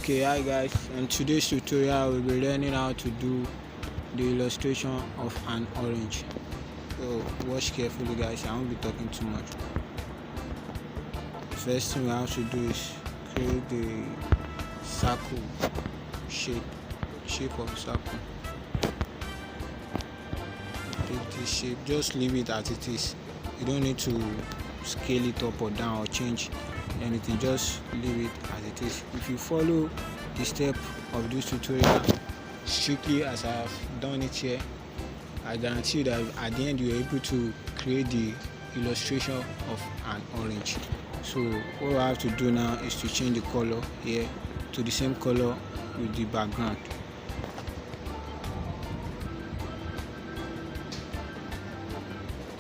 Okay, hi guys. In today's tutorial we'll be learning how to do the illustration of an orange. So watch carefully guys, I won't be talking too much. The first thing we have to do is create the circle shape of the circle. Take this shape, just leave it as it is. You don't need to scale it up or down or change anything, just leave it as it is. If you follow the step of this tutorial strictly as I have done it here, I guarantee you that at the end you are able to create the illustration of an orange. So what we have to do now is to change the color here to the same color with the background.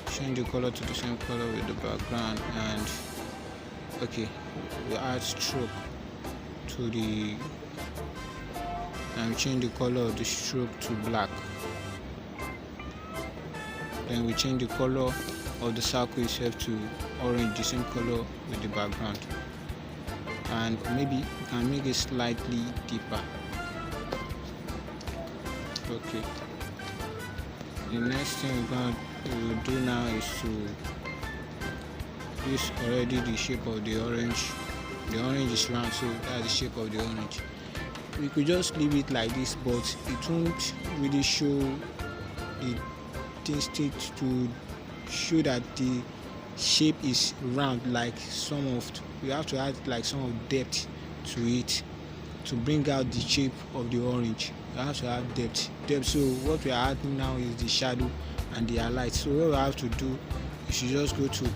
Change the color to the same color with the background, and okay, we add stroke to the and change the color of the stroke to black. Then we change the color of the circle itself to orange, the same color with the background, and maybe you can make it slightly deeper. Okay, the next thing we will do now is to use already the shape of the orange. The orange is round, so that's the shape of the orange. We could just leave it like this, but it won't really show the thing state to show that the shape is round. Like we have to add like some of depth to it to bring out the shape of the orange. You have to add depth. So what we are adding now is the shadow and the highlight. So what we have to do is you just go to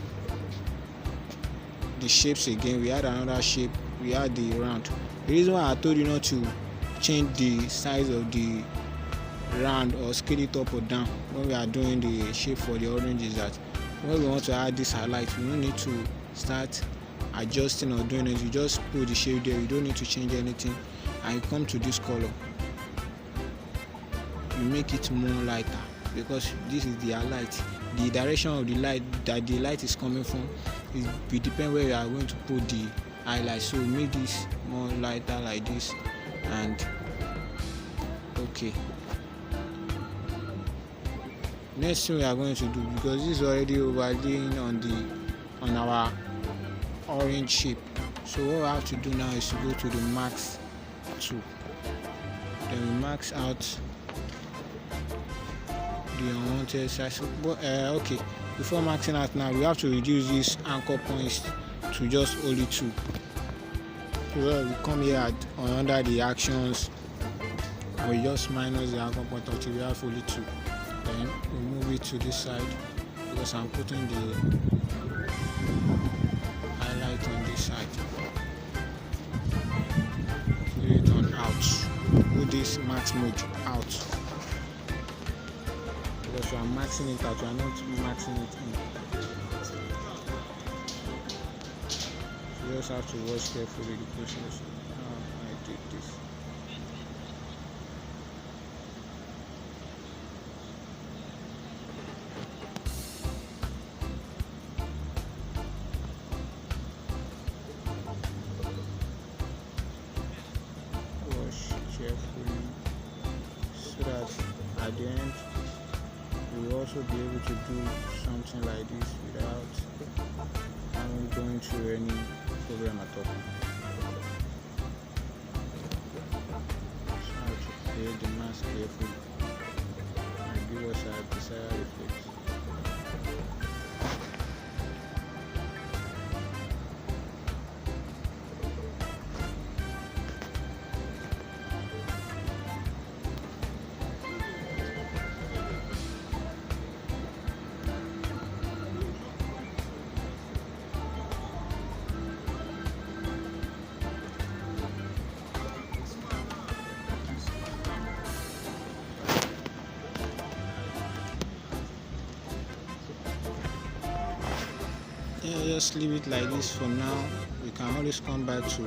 the shapes again. We add another shape, we add the round. The reason why I told you not to change the size of the round or scale it up or down when we are doing the shape for the orange is that when we want to add this highlight, we don't need to start adjusting or doing it. You just put the shape there, you don't need to change anything, and you come to this color, you make it more lighter, because this is the highlight. The direction of the light that the light is coming from will depend where you are going to put the highlight. So make this more lighter like this, and okay. Next thing we are going to do, because this is already overlaying on our orange shape, so what we have to do now is to go to the max tool. Then we max out the unwanted size. Okay, before maxing out now, we have to reduce these anchor points to just only 2. So we come here under the actions, and we just minus the anchor point until we have only 2. Then we move it to this side, because I'm putting the highlight on this side. Put it on out. Put this max mode out, because we are maxing it out, we are not maxing it in. You just have to watch carefully the process. How I did this. Watch carefully, so that at the end you will also be able to do something like this without going through any problem at all. So how to create the mask carefully and give us our desired effect. Yeah, just leave it like this for now. We can always come back to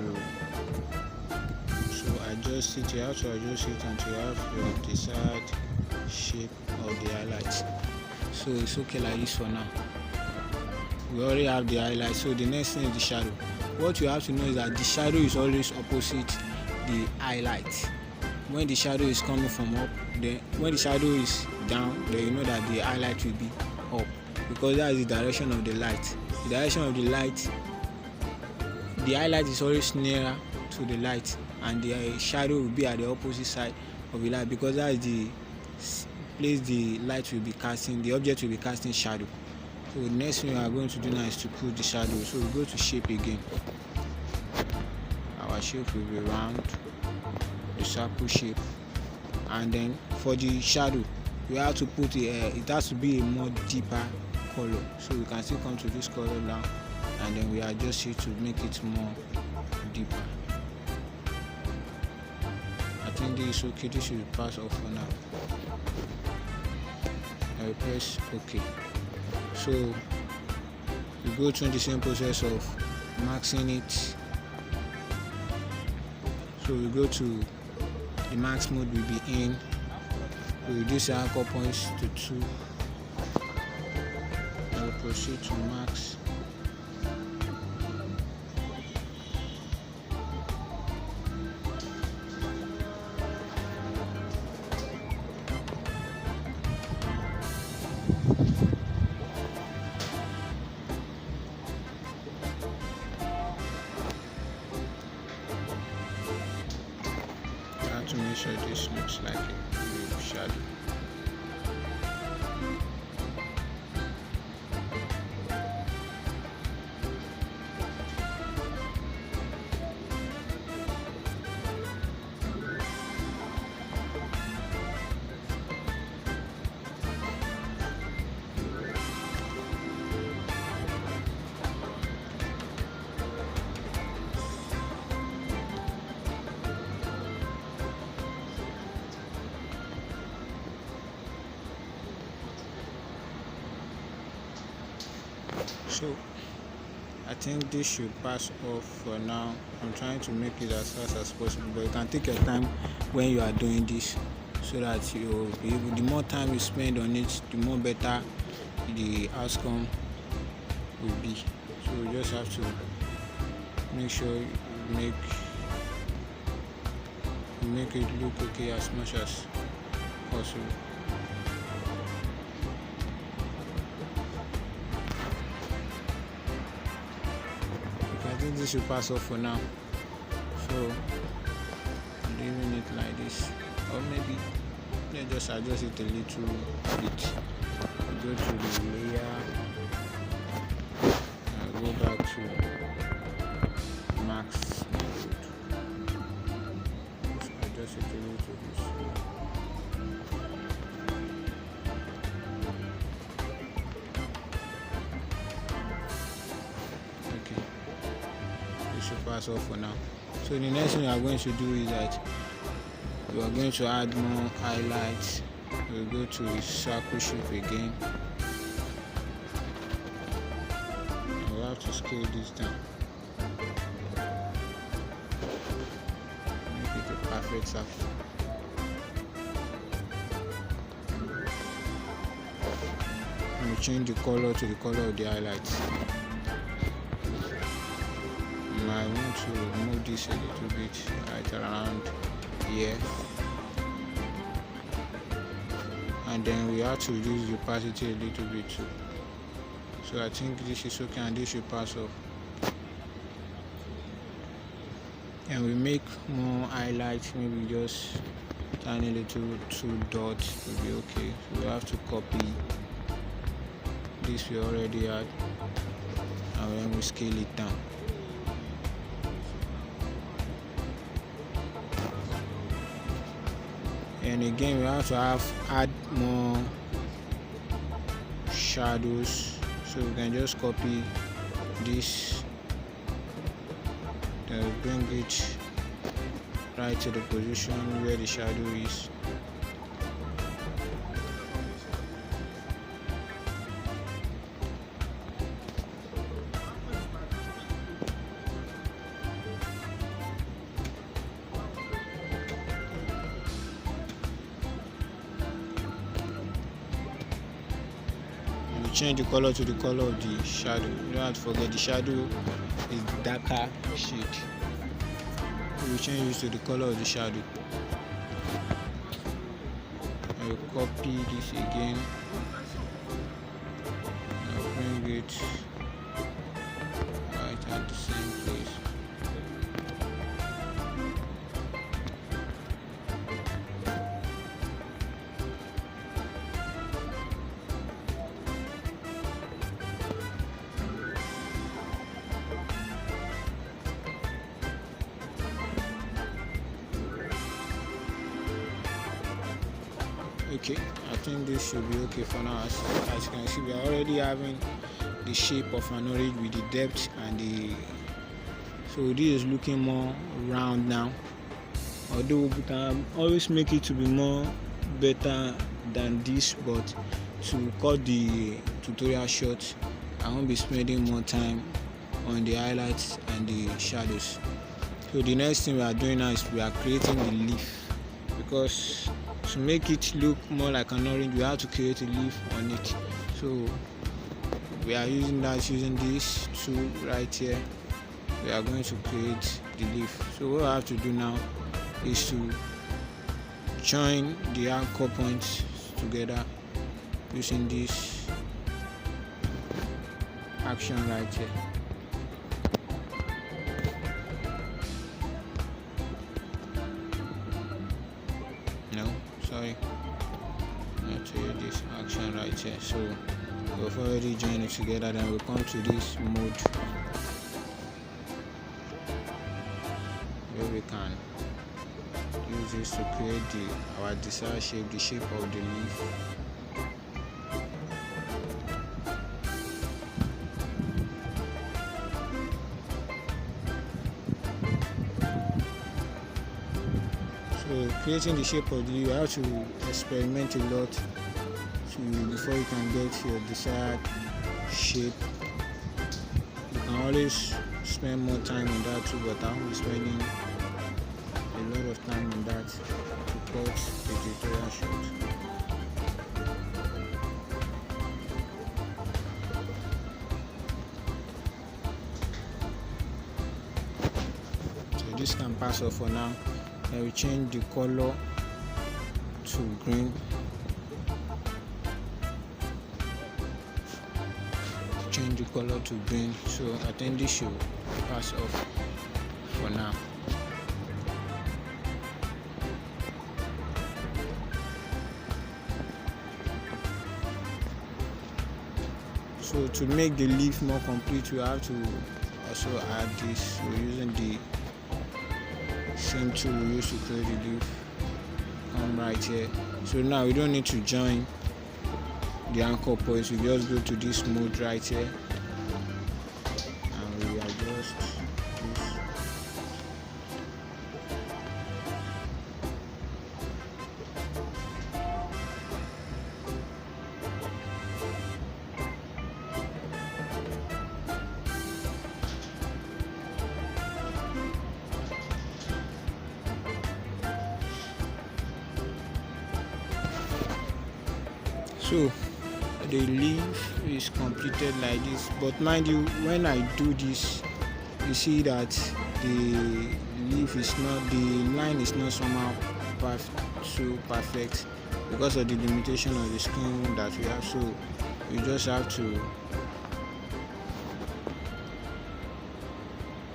adjust it. You have to adjust it until you have your desired shape of the highlights. So it's okay like this for now. We already have the highlight, so the next thing is the shadow. What you have to know is that the shadow is always opposite the highlight. When the shadow is coming from up, then when the shadow is down, then you know that the highlight will be up, because that is the direction of the light. The direction of the light, the highlight is always nearer to the light, and the shadow will be at the opposite side of the light, because that is the place the light will be casting, the object will be casting shadow. So the next thing we are going to do now is to put the shadow. So we go to shape again. Our shape will be round, the circle shape, and then for the shadow we have to put it has to be a more deeper color. So we can still come to this color now, and then we adjust it to make it more deeper. I think this is okay. This should pass off for now. I will press OK. So we go through the same process of maxing it. So we go to the max mode will be in. We reduce the anchor points to 2. I will proceed to max. To make sure this looks like a shadow. So I think this should pass off for now. I'm trying to make it as fast as possible, but you can take your time when you are doing this, so that you'll be able, the more time you spend on it, the more better the outcome will be. So you just have to make sure you make it look okay as much as possible. I think this should pass off for now. So leaving it like this, or maybe let's just adjust it a little bit. Go to the layer, go back to max mode, adjust it a little bit. Okay, this should pass off for now. So the next thing we are going to do is that we are going to add more highlights. We'll go to circle shape again. We'll have to scale this down. Make it a perfect circle. And we'll change the color to the color of the highlights. I want to move this a little bit right around here. And then we have to reduce the opacity a little bit too. So I think this is okay, and this should pass off. And we make more highlights, maybe just tiny little 2 dots will be okay. So we have to copy this we already had, and then we scale it down. And again, we have to add more shadows, so we can just copy this, then bring it right to the position where the shadow is. Change the color to the color of the shadow. You don't have to forget the shadow is darker shade. we change it to the color of the shadow. I will copy this again. I'll bring it right at the same place. Okay, I think this should be okay for now. As you can see, we are already having the shape of an orange with the depth and the, so this is looking more round now, although we can always make it to be more better than this, but to cut the tutorial short, I won't be spending more time on the highlights and the shadows. So the next thing we are doing now is we are creating the leaf, because to make it look more like an orange we have to create a leaf on it. So we are using this tool right here. We are going to create the leaf. So what I have to do now is to join the anchor points together using this action right here. Sorry, not to use this action right here. So we've already joined it together. Then we'll come to this mode where we can use this to create our desired shape, the shape of the leaf. So creating the shape of the leaf, you have to experiment a lot before you can get your desired shape. You can always spend more time on that too, but I will be spending a lot of time on that to cut the tutorial short. So this can pass off for now. I will change the color to green. Change the color to green. So I think this should pass off for now. So to make the leaf more complete, we have to also add this. We're using the same tool we used to create the leaf. Come right here. So now we don't need to join the anchor points. We just go to this mode right here and we adjust this. So the leaf is completed like this, but mind you, when I do this, you see that the leaf is not, the line is not somehow so perfect because of the limitation of the screen that we have. So you just have to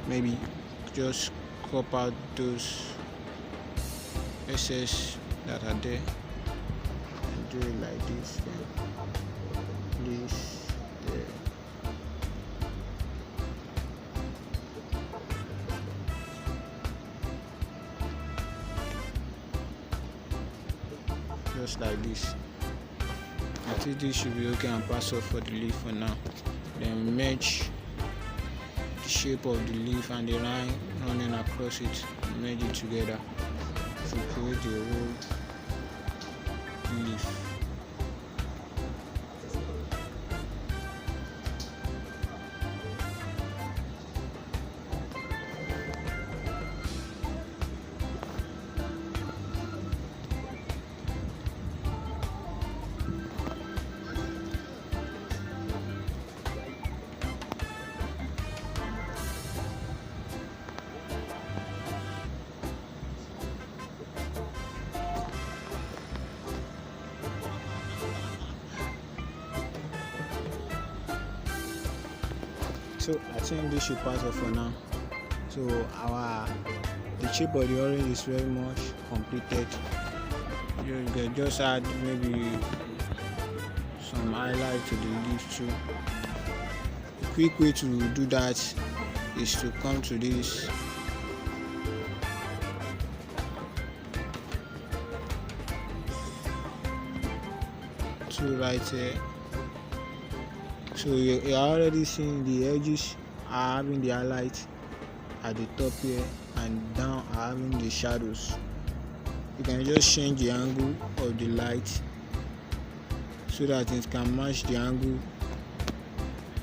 maybe just crop out those excess that are there. Do it like this, then this there. Just like this. I think this should be okay and pass off for the leaf for now. Then merge the shape of the leaf and the line running across it, merge it together to create the whole leaf. So I think this should pass off for now. So the shape of the orange is very much completed. You can just add maybe some highlight to the leaf too. A quick way to do that is to come to this tool right here. So you are already seeing the edges are having the highlight at the top here, and down are having the shadows. You can just change the angle of the light so that it can match the angle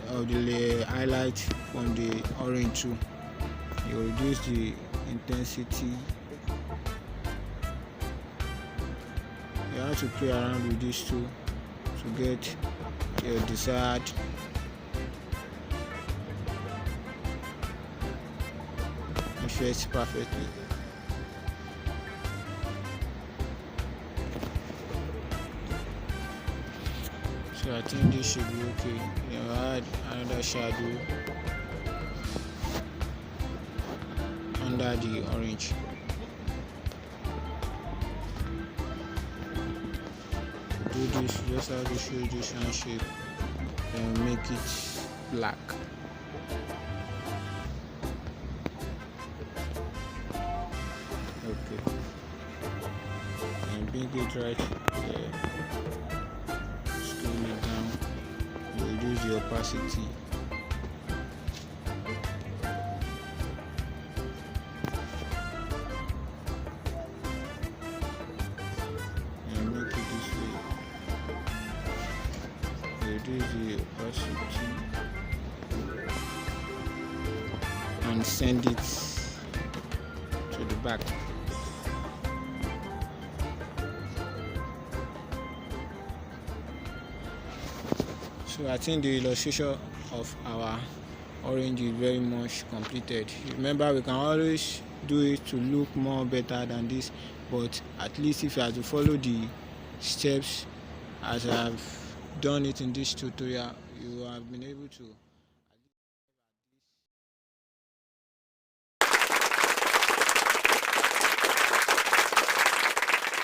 of the highlight on the orange too. You reduce the intensity. You have to play around with this too to get your desired effect perfectly. So I think this should be okay. You add another shadow under the orange. Do this, just have to show this one shape and make it black. Okay, and bring it right there. Scale it down. Reduce the opacity. And make it this way. Reduce the opacity and send it to the back. So I think the illustration of our orange is very much completed. Remember, we can always do it to look more better than this, but at least if you have to follow the steps as I've done it in this tutorial, you have been able to